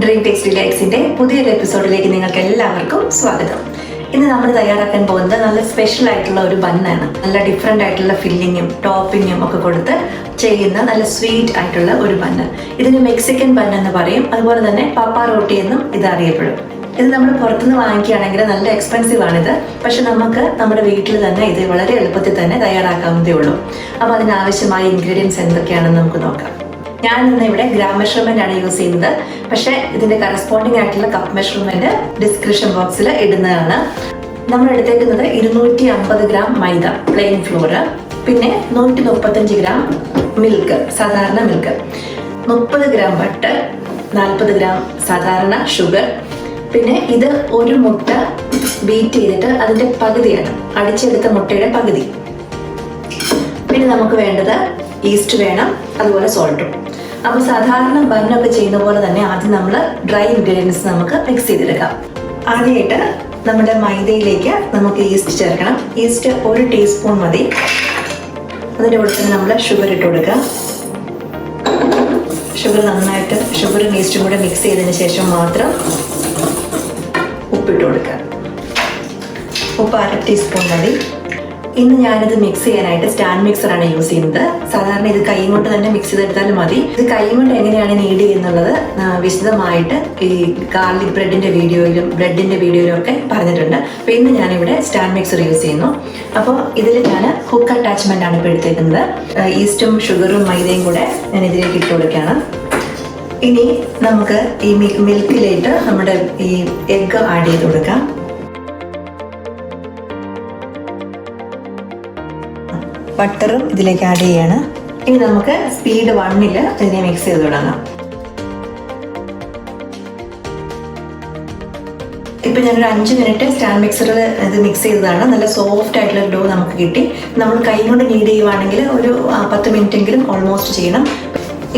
DreamBakes Delights പുതിയൊരു എപ്പിസോഡിലേക്ക് നിങ്ങൾക്ക് എല്ലാവർക്കും സ്വാഗതം. ഇന്ന് നമ്മൾ തയ്യാറാക്കാൻ പോകുന്നത് നല്ല സ്പെഷ്യൽ ആയിട്ടുള്ള ഒരു ബണ്ണാണ്. നല്ല ഡിഫറെൻ്റ് ആയിട്ടുള്ള ഫില്ലിങ്ങും ടോപ്പിങ്ങും ഒക്കെ കൊടുത്ത് ചെയ്യുന്ന നല്ല സ്വീറ്റ് ആയിട്ടുള്ള ഒരു ബണ്ണ്. ഇതിന് മെക്സിക്കൻ ബൺ എന്ന് പറയും, അതുപോലെ തന്നെ പപ്പാറോട്ടി എന്നും ഇത് അറിയപ്പെടും. ഇത് നമ്മൾ പുറത്തുനിന്ന് വാങ്ങിക്കുകയാണെങ്കിൽ നല്ല എക്സ്പെൻസീവ് ആണിത്. പക്ഷെ നമുക്ക് നമ്മുടെ വീട്ടിൽ തന്നെ ഇത് വളരെ എളുപ്പത്തിൽ തന്നെ തയ്യാറാക്കാവുന്നതേ ഉള്ളൂ. അപ്പോൾ അതിനാവശ്യമായ ഇൻഗ്രീഡിയൻസ് എന്തൊക്കെയാണെന്ന് നമുക്ക് നോക്കാം. ഞാൻ ഇന്ന് ഇവിടെ ഗ്രാം മെഷർമെന്റ് ആണ് യൂസ് ചെയ്യുന്നത്. പക്ഷേ ഇതിന്റെ കറസ്പോണ്ടിങ് ആയിട്ടുള്ള കപ്പ് മെഷർമെന്റ് ഡിസ്ക്രിപ്ഷൻ ബോക്സിൽ ഇടുന്നതാണ്. നമ്മൾ എടുത്തേക്കുന്നത് 250 ഗ്രാം മൈദ പ്ലെയിൻ ഫ്ലോർ, പിന്നെ 135 ഗ്രാം മിൽക്ക്, സാധാരണ മിൽക്ക്, 30 ഗ്രാം ബട്ടർ, 40 ഗ്രാം സാധാരണ ഷുഗർ, പിന്നെ ഇത് ഒരു മുട്ട ബീറ്റ് ചെയ്തിട്ട് അതിന്റെ പകുതിയാണ്, അടിച്ചെടുത്ത മുട്ടയുടെ പകുതി. പിന്നെ നമുക്ക് വേണ്ടത് ഈസ്റ്റ് വേണം, അതുപോലെ സോൾട്ടും. അപ്പോൾ സാധാരണ ബണ്ണൊക്കെ ചെയ്യുന്ന പോലെ തന്നെ ആദ്യം നമ്മൾ ഡ്രൈ ഇൻഗ്രീഡിയൻസ് നമുക്ക് മിക്സ് ചെയ്തെടുക്കാം. ആദ്യമായിട്ട് നമ്മുടെ മൈദയിലേക്ക് നമുക്ക് ഈസ്റ്റ് ചേർക്കണം. ഈസ്റ്റ് 1 ടീസ്പൂൺ മതി. അതിൻ്റെ കൂടെ തന്നെ നമ്മൾ ഷുഗർ ഇട്ട് കൊടുക്കാം. ഷുഗറും ഈസ്റ്റും കൂടെ മിക്സ് ചെയ്തതിന് ശേഷം മാത്രം ഉപ്പിട്ട് കൊടുക്കുക. ഉപ്പ് 1/2 ടീസ്പൂൺ മതി. ഇന്ന് ഞാനിത് മിക്സ് ചെയ്യാനായിട്ട് സ്റ്റാൻഡ് മിക്സറാണ് യൂസ് ചെയ്യുന്നത്. സാധാരണ ഇത് കൈ കൊണ്ട് തന്നെ മിക്സ് ചെയ്തെടുത്താലും മതി. ഇത് കൈ കൊണ്ട് എങ്ങനെയാണ് നീഡ് ചെയ്യുന്നുള്ളത് വിശദമായിട്ട് ഈ ഗാർലിക് ബ്രെഡിന്റെ വീഡിയോയിലും ഒക്കെ പറഞ്ഞിട്ടുണ്ട്. അപ്പോൾ ഇന്ന് ഞാനിവിടെ സ്റ്റാൻഡ് മിക്സർ യൂസ് ചെയ്യുന്നു. അപ്പോൾ ഇതിൽ ഞാൻ ഹുക്ക് അറ്റാച്ച്മെന്റ് ആണ് ഇപ്പോൾ എടുത്തേക്കുന്നത്. ഈസ്റ്റും ഷുഗറും മൈദയും കൂടെ ഞാൻ ഇതിലേക്ക് ഇട്ട് കൊടുക്കുകയാണ്. ഇനി നമുക്ക് ഈ മിൽക്കിലേക്ക് നമ്മുടെ ഈ എഗ്ഗ് ആഡ് ചെയ്ത് കൊടുക്കാം. ബട്ടറും ഇതിലേക്ക് ആഡ് ചെയ്യാണ്. ഇനി നമുക്ക് സ്പീഡ് 1ൽ ഇതിനെ മിക്സ് ചെയ്ത് തുടങ്ങാം. ഇപ്പം ഞാനൊരു 5 മിനിറ്റ് സ്റ്റാൻഡ് മിക്സറിൽ ഇത് മിക്സ് ചെയ്തതാണ്. നല്ല സോഫ്റ്റ് ആയിട്ടുള്ള ഡോ നമുക്ക് കിട്ടി. നമ്മൾ കൈ കൊണ്ട് നീഡ് ചെയ്യുവാണെങ്കിൽ ഒരു 10 മിനിറ്റെങ്കിലും ഓൾമോസ്റ്റ് ചെയ്യണം.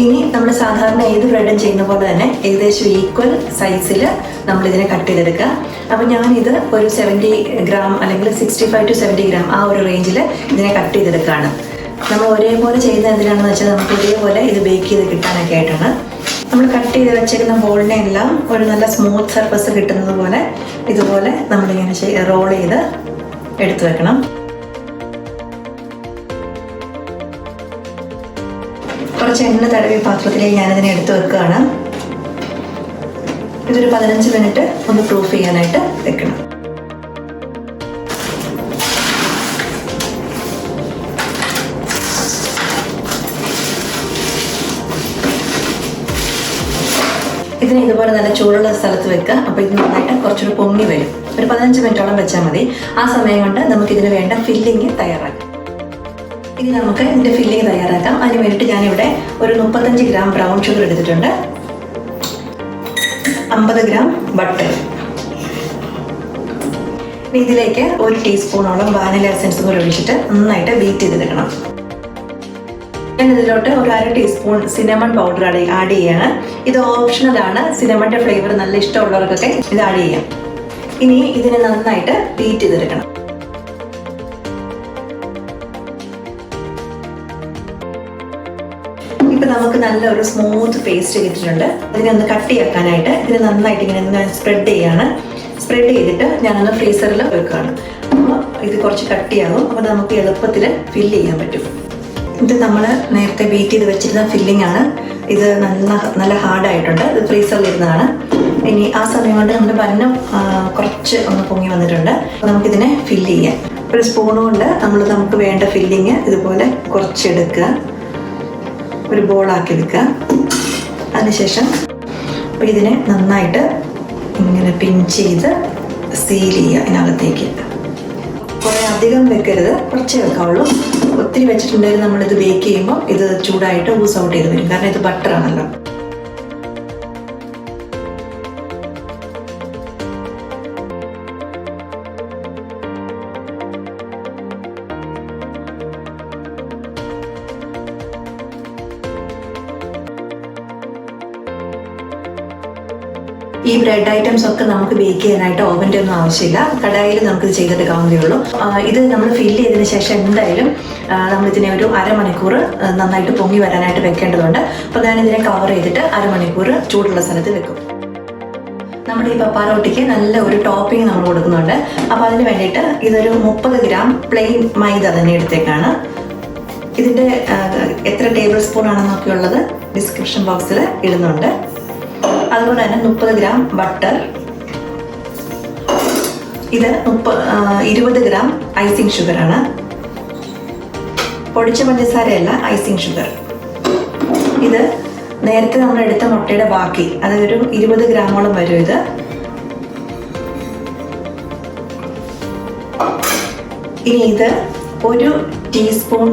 ഇനി നമ്മൾ സാധാരണ ഏത് ബ്രെഡും ചെയ്യുന്ന പോലെ തന്നെ ഏകദേശം ഈക്വൽ സൈസിൽ നമ്മളിതിനെ കട്ട് ചെയ്തെടുക്കുക. അപ്പോൾ ഞാനിത് ഒരു 70 ഗ്രാം അല്ലെങ്കിൽ 65 to 70 ഗ്രാം ആ ഒരു റേഞ്ചിൽ ഇതിനെ കട്ട് ചെയ്തെടുക്കുകയാണ്. നമ്മൾ ഒരേപോലെ ചെയ്യുന്ന എന്തിനാണെന്ന് വെച്ചാൽ നമുക്ക് ഇതേപോലെ ഇത് ബേക്ക് ചെയ്ത് കിട്ടാനൊക്കെ ആയിട്ടാണ്. നമ്മൾ കട്ട് ചെയ്ത് വെച്ചേക്കുന്ന ബോളിനെ എല്ലാം ഒരു നല്ല സ്മൂത്ത് സർഫസ് കിട്ടുന്നത് പോലെ ഇതുപോലെ നമ്മളിങ്ങനെ റോൾ ചെയ്ത് എടുത്തു വെക്കണം. കുറച്ച് എണ്ണ തടവി പാത്രത്തിലേക്ക് ഞാനിതിനെ എടുത്തു വെക്കുകയാണ്. ഇതൊരു 15 മിനിറ്റ് ഒന്ന് പ്രൂഫ് ചെയ്യാനായിട്ട് വെക്കണം. ഇതിനെ ഇതുപോലെ നല്ല ചൂടുള്ള സ്ഥലത്ത് വെക്കുക. അപ്പോൾ ഇത് നന്നായിട്ട് കുറച്ചുകൂടി പൊങ്ങി വരും. ഒരു 15 മിനിറ്റോളം വെച്ചാൽ മതി. ആ സമയം കൊണ്ട് നമുക്കിതിന് വേണ്ട ഫില്ലിങ് തയ്യാറാക്കാം. ഇനി നമുക്ക് ഇതിൻ്റെ ഫില്ലിങ് തയ്യാറാക്കാം. അതിന് വേണ്ടിയിട്ട് ഞാനിവിടെ ഒരു 35 ഗ്രാം ബ്രൗൺ ഷുഗർ എടുത്തിട്ടുണ്ട്, 50 ഗ്രാം ബട്ടർ. ഇതിലേക്ക് 1 ടീസ്പൂണോളം വാനില എസൻസും കൂടി ഒഴിച്ചിട്ട് നന്നായിട്ട് ബീറ്റ് ചെയ്തെടുക്കണം. ഞാൻ ഇതിലോട്ട് ഒരു 1/2 ടീസ്പൂൺ സിനമൺ പൗഡർ ആഡ് ചെയ്യാണ്. ഇത് ഓപ്ഷണലാണ്. സിനമണിൻ്റെ ഫ്ലേവർ നല്ല ഇഷ്ടമുള്ളവർക്കൊക്കെ ഇത് ആഡ് ചെയ്യാം. ഇനി ഇതിനെ നന്നായിട്ട് ബീറ്റ് ചെയ്തെടുക്കണം. ഇപ്പം നമുക്ക് നല്ലൊരു സ്മൂത്ത് പേസ്റ്റ് കിട്ടിയിട്ടുണ്ട്. ഇതിനെ ഒന്ന് കട്ടിയാക്കാനായിട്ട് ഇതിനെ നന്നായിട്ട് ഇങ്ങനെ സ്പ്രെഡ് ചെയ്യാണ്. സ്പ്രെഡ് ചെയ്തിട്ട് ഞാനൊന്ന് ഫ്രീസറിൽ വെക്കുകയാണ്. അപ്പോൾ ഇത് കുറച്ച് കട്ടിയാകും. അപ്പോൾ നമുക്ക് എളുപ്പത്തിൽ ഫില്ല് ചെയ്യാൻ പറ്റും. ഇത് നമ്മൾ നേരത്തെ ബീറ്റ് ചെയ്ത് വെച്ചിരുന്ന ഫില്ലിംഗ് ആണ്. ഇത് നല്ല ഹാർഡായിട്ടുണ്ട്. ഇത് ഫ്രീസറിൽ ഇരുന്നതാണ്. ഇനി ആ സമയം കൊണ്ട് നമ്മുടെ ബന്നും കുറച്ച് ഒന്ന് പൊങ്ങി വന്നിട്ടുണ്ട്. അപ്പോൾ നമുക്കിതിനെ ഫില്ല് ചെയ്യാം. ഒരു സ്പൂൺ കൊണ്ട് നമുക്ക് വേണ്ട ഫില്ലിങ് ഇതുപോലെ കുറച്ചെടുക്കുക, ഒരു ബോളാക്കി എടുക്കുക. അതിനുശേഷം അപ്പോൾ ഇതിനെ നന്നായിട്ട് ഇങ്ങനെ പിഞ്ച് ചെയ്ത് സീൽ ചെയ്യുക ഇതിനകത്തേക്ക്. കുറേ അധികം വെക്കരുത്, കുറച്ചേ വെക്കാവുള്ളൂ. ഒത്തിരി വെച്ചിട്ടുണ്ടെങ്കിൽ നമ്മളിത് ബേക്ക് ചെയ്യുമ്പോൾ ഇത് ചൂടായിട്ട് ഊസ് ഔട്ട് ചെയ്ത് വരും. കാരണം ഇത് ബട്ടറാണല്ലോ. ഈ ബ്രെഡ് ഐറ്റംസ് ഒക്കെ നമുക്ക് ബേക്ക് ചെയ്യാനായിട്ട് ഓവൻ്റെ ഒന്നും ആവശ്യമില്ല. കടായിൽ നമുക്കിത് ചെയ്തെടുക്കാവുന്നതേ ഉള്ളൂ. ഇത് നമ്മൾ ഫില്ല് ചെയ്തതിന് ശേഷം എന്തായാലും നമ്മളിതിനെ ഒരു അരമണിക്കൂർ നന്നായിട്ട് പൊങ്ങി വരാനായിട്ട് വെക്കേണ്ടതുണ്ട്. അപ്പോൾ ഞാനിതിനെ കവർ ചെയ്തിട്ട് അരമണിക്കൂർ ചൂടുള്ള സ്ഥലത്ത് വെക്കും. നമ്മുടെ ഈ പപ്പാരോട്ടിക്ക് നല്ല ഒരു ടോപ്പിംഗ് നമ്മൾ കൊടുക്കുന്നുണ്ട്. അപ്പോൾ അതിന് വേണ്ടിയിട്ട് ഇതൊരു 30 ഗ്രാം പ്ലെയിൻ മൈദ തന്നെ എടുത്തേക്കാണ്. ഇതിൻ്റെ എത്ര ടേബിൾ സ്പൂൺ ആണെന്നൊക്കെ ഉള്ളത് ഡിസ്ക്രിപ്ഷൻ ബോക്സിൽ ഇടുന്നുണ്ട്. അതുപോലെ തന്നെ 30 ഗ്രാം ബട്ടർ, ഇത് 20 ഗ്രാം ഐസിങ് ഷുഗറാണ്. പൊടിച്ച പഞ്ചസാരയല്ല, ഐസിങ് ഷുഗർ. ഇത് നേരത്തെ നമ്മൾ എടുത്ത മുട്ടയുടെ ബാക്കി, അതൊരു 20 ഗ്രാമോളം വരും ഇത്. ഇനി ഇത് 1 ടീസ്പൂൺ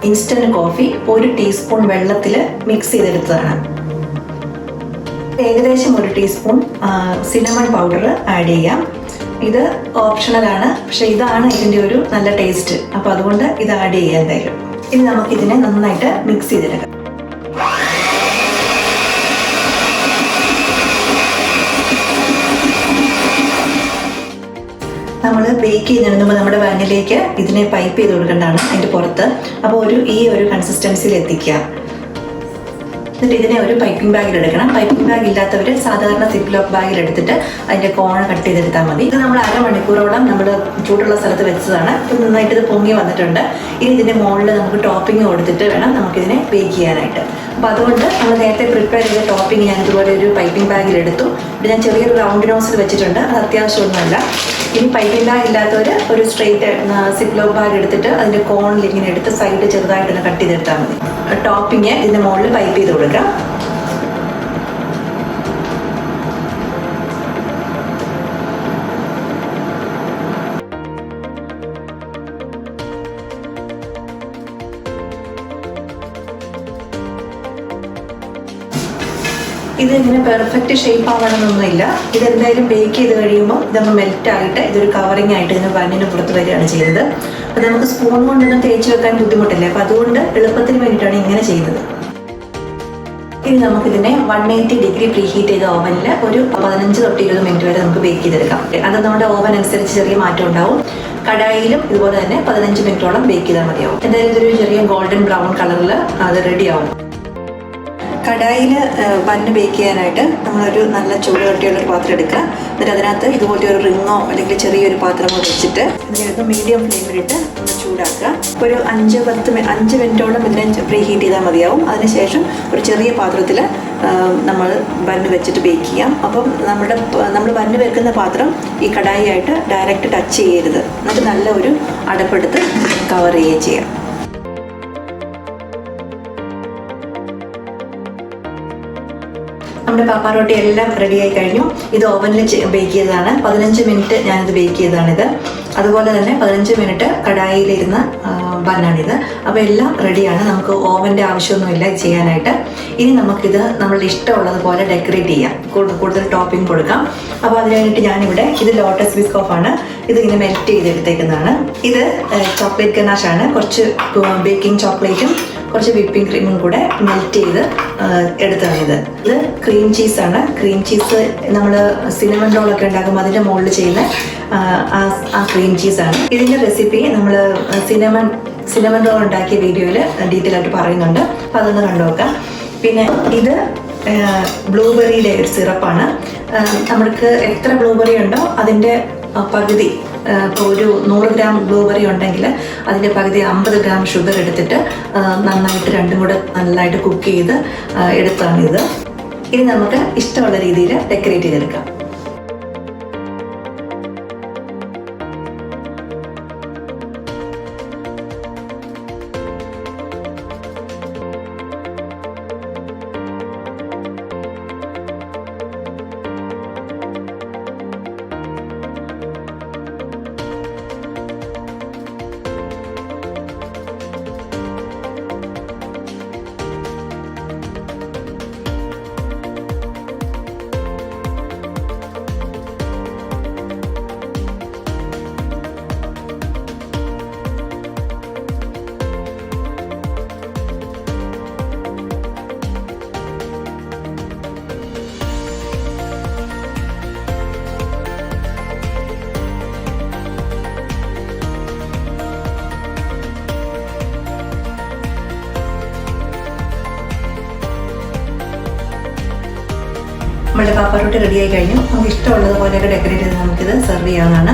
ഇൻസ്റ്റന്റ് കോഫി 1 ടീസ്പൂൺ വെള്ളത്തിൽ മിക്സ് ചെയ്തെടുത്തതാണ്. ഏകദേശം 1 ടീസ്പൂൺ സിനമൺ പൗഡർ ആഡ് ചെയ്യാം. ഇത് ഓപ്ഷണലാണ്, പക്ഷെ ഇതാണ് ഇതിൻ്റെ ഒരു നല്ല ടേസ്റ്റ്. അപ്പോൾ അതുകൊണ്ട് ഇത് ആഡ് ചെയ്യാം എന്തായാലും. ഇനി നമുക്കിതിനെ നന്നായിട്ട് മിക്സ് ചെയ്തെടുക്കാം. നമ്മൾ ബേക്ക് ചെയ്തിടുമ്പോൾ നമ്മുടെ പാനിലേക്ക് ഇതിനെ പൈപ്പ് ചെയ്ത് കൊടുക്കേണ്ടതാണ് അതിൻ്റെ പുറത്ത്. അപ്പോൾ ഈ ഒരു കൺസിസ്റ്റൻസിയിൽ എത്തിക്കുക. എന്നിട്ട് ഇതിനെ ഒരു പൈപ്പിംഗ് ബാഗിൽ എടുക്കണം. പൈപ്പിംഗ് ബാഗ് ഇല്ലാത്തവർ സാധാരണ സിപ്പ് ലോക്ക് ബാഗിൽ എടുത്തിട്ട് അതിൻ്റെ കോൺ കട്ട് ചെയ്തെടുത്താൽ മതി. ഇത് നമ്മൾ അരമണിക്കൂറോളം നമ്മൾ ചൂടുള്ള സ്ഥലത്ത് വെച്ചതാണ്. ഇപ്പം നന്നായിട്ട് ഇത് പൊങ്ങി വന്നിട്ടുണ്ട്. ഇനി ഇതിൻ്റെ മുകളിൽ നമുക്ക് ടോപ്പിംഗ് കൊടുത്തിട്ട് വേണം നമുക്കിതിനെ ബേക്ക് ചെയ്യാനായിട്ട്. അപ്പോൾ അതുകൊണ്ട് നമ്മൾ നേരത്തെ പ്രിപ്പയർ ചെയ്ത ടോപ്പിംഗ് ഞാൻ ഇതുപോലെ ഒരു പൈപ്പിംഗ് ബാഗിൽ എടുത്തു. ഇവിടെ ഞാൻ ചെറിയൊരു റൗണ്ട് നോസിൽ വെച്ചിട്ടുണ്ട്, അത് അത്യാവശ്യമൊന്നുമല്ല. ഇനി പൈപ്പിംഗ് ബാഗ് ഇല്ലാത്തവർ ഒരു സ്ട്രെയിറ്റ് സിപ്പ് ലോക്ക് ബാഗ് എടുത്തിട്ട് അതിൻ്റെ കോണിൽ ഇങ്ങനെ എടുത്ത് സൈഡ് ചെറുതായിട്ടൊന്ന് കട്ട് ചെയ്തെടുത്താൽ മതി. ടോപ്പിംഗ് ഇതിൻ്റെ മുകളിൽ പൈപ്പ് ചെയ്ത് കൊടുക്കാം. ഇതിങ്ങനെ പെർഫെക്റ്റ് ഷേപ്പ് ആവണമെന്നൊന്നുമില്ല. ഇതെന്തായാലും ബേക്ക് ചെയ്ത് കഴിയുമ്പോൾ ഇതൊന്ന് മെൽറ്റ് ആയിട്ട് ഇതൊരു കവറിങ് ആയിട്ട് ഇതിന് ബണ്ണിന് പുറത്ത് വരികയാണ് ചെയ്യുന്നത്. അപ്പോൾ നമുക്ക് സ്പൂൺ കൊണ്ടൊന്നും തേച്ച് വെക്കാൻ ബുദ്ധിമുട്ടില്ല. അപ്പോൾ അതുകൊണ്ട് എളുപ്പത്തിന് വേണ്ടിയിട്ടാണ് ഇങ്ങനെ ചെയ്യുന്നത്. ഇനി നമുക്കിതിനെ 180 ഡിഗ്രി പ്രീ ഹീറ്റ് ചെയ്ത ഓവനിൽ ഒരു 15 തൊട്ട് 20 മിനിറ്റ് വരെ നമുക്ക് ബേക്ക് ചെയ്തെടുക്കാം. അത് നമ്മുടെ ഓവൻ അനുസരിച്ച് ചെറിയ മാറ്റം ഉണ്ടാവും. കടായിലും ഇതുപോലെ തന്നെ 15 മിനിറ്റോളം ബേക്ക് ചെയ്താൽ മതിയാവും. എന്തായാലും ഇതൊരു ചെറിയ ഗോൾഡൻ ബ്രൗൺ കളറിൽ അത് റെഡിയാവും. കടായിൽ ബണ്ണ് ബേക്ക് ചെയ്യാനായിട്ട് നമ്മളൊരു നല്ല ചൂട് കട്ടിയുള്ളൊരു പാത്രം എടുക്കുക. എന്നിട്ട് അതിനകത്ത് ഇതുപോലത്തെ ഒരു റിങ്ങോ അല്ലെങ്കിൽ ചെറിയൊരു പാത്രമോ വെച്ചിട്ട് ഇതിനകത്ത് മീഡിയം ഫ്ലെയിമിലിട്ട് ഒന്ന് ചൂടാക്കുക. ഒരു 5 മിനിറ്റോളം ഇതിനെ പ്രീ ഹീറ്റ് ചെയ്താൽ മതിയാവും. അതിനുശേഷം ഒരു ചെറിയ പാത്രത്തിൽ നമ്മൾ ബണ്ണ് വെച്ചിട്ട് ബേക്ക് ചെയ്യാം. അപ്പം നമ്മൾ ബണ്ണ് വെക്കുന്ന പാത്രം ഈ കടായിയായിട്ട് ഡയറക്റ്റ് ടച്ച് ചെയ്യരുത്. എന്നിട്ട് നല്ല ഒരു അടപ്പെടുത്ത് കവർ ചെയ്യുകയും ചെയ്യാം. നമ്മുടെ പപ്പാരോട്ടി എല്ലാം റെഡിയായി കഴിഞ്ഞു. ഇത് ഓവനിൽ ബേക്ക് ചെയ്തതാണ്. 15 മിനിറ്റ് ഞാനിത് ബേക്ക് ചെയ്തതാണിത്. അതുപോലെ തന്നെ 15 മിനിറ്റ് കടായിലിരുന്ന ബണ്ണാണിത്. അപ്പോൾ എല്ലാം റെഡിയാണ്. നമുക്ക് ഓവൻ്റെ ആവശ്യമൊന്നുമില്ല ഇത് ചെയ്യാനായിട്ട്. ഇനി നമുക്കിത് നമ്മളുടെ ഇഷ്ടമുള്ളതുപോലെ ഡെക്കറേറ്റ് ചെയ്യാം, കൂടുതൽ ടോപ്പിംഗ് കൊടുക്കാം. അപ്പോൾ അതിന് വേണ്ടിയിട്ട് ഞാനിവിടെ ഇത് ലോട്ടസ് ബിസ്കോഫാണ്. ഇതിങ്ങനെ മെൽറ്റ് ചെയ്തെടുത്തേക്കുന്നതാണ്. ഇത് ചോക്ലേറ്റ് ഗനാഷാണ്. കുറച്ച് ബേക്കിംഗ് ചോക്ലേറ്റും കുറച്ച് വിപ്പിംഗ് ക്രീമും കൂടെ മെൽറ്റ് ചെയ്ത് എടുത്തതാണിത്. ഇത് ക്രീം ചീസാണ്. ക്രീം ചീസ് നമ്മൾ സിനമൺ റോളൊക്കെ ഉണ്ടാക്കുമ്പോൾ അതിൻ്റെ മുകളിൽ ചെയ്യുന്ന ആ ക്രീം ചീസാണ്. ഇതിൻ്റെ റെസിപ്പി നമ്മൾ സിനമൺ റോൾ ഉണ്ടാക്കിയ വീഡിയോയിൽ ഡീറ്റെയിൽ ആയിട്ട് പറയുന്നുണ്ട്. അപ്പോൾ അതൊന്ന് കണ്ടുനോക്കാം. പിന്നെ ഇത് ബ്ലൂബെറിയുടെ ഒരു സിറപ്പാണ്. നമ്മൾക്ക് എത്ര ബ്ലൂബെറി ഉണ്ടോ അതിൻ്റെ പകുതി, ഇപ്പോൾ ഒരു 100 ഗ്രാം ബ്ലൂബെറി ഉണ്ടെങ്കിൽ അതിൻ്റെ പകുതി 50 ഗ്രാം ഷുഗർ എടുത്തിട്ട് നന്നായിട്ട് രണ്ടും കൂടെ നന്നായിട്ട് കുക്ക് ചെയ്ത് എടുത്താണിത്. ഇനി നമുക്ക് ഇഷ്ടമുള്ള രീതിയിൽ ഡെക്കറേറ്റ് ചെയ്തെടുക്കാം. നമ്മുടെ പാപ്പാറോട്ടി റെഡിയായി കഴിഞ്ഞു. നമുക്ക് ഇഷ്ടമുള്ളതുപോലെയൊക്കെ ഡെക്കറേറ്റ് ചെയ്ത് നമുക്കിത് സെർവ് ചെയ്യാവുന്നതാണ്.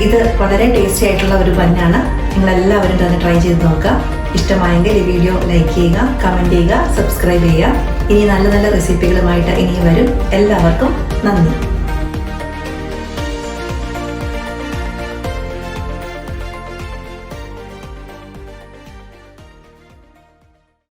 ഇത് വളരെ ടേസ്റ്റി ആയിട്ടുള്ള ഒരു ബന്നാണ്. നിങ്ങളെല്ലാവരും തന്നെ ട്രൈ ചെയ്ത് നോക്കുക. ഇഷ്ടമായെങ്കിൽ ഈ വീഡിയോ ലൈക്ക് ചെയ്യുക, കമൻറ്റ് ചെയ്യുക, സബ്സ്ക്രൈബ് ചെയ്യുക. ഇനി നല്ല നല്ല റെസിപ്പികളുമായിട്ട് ഇനിയും വരും. എല്ലാവർക്കും നന്ദി.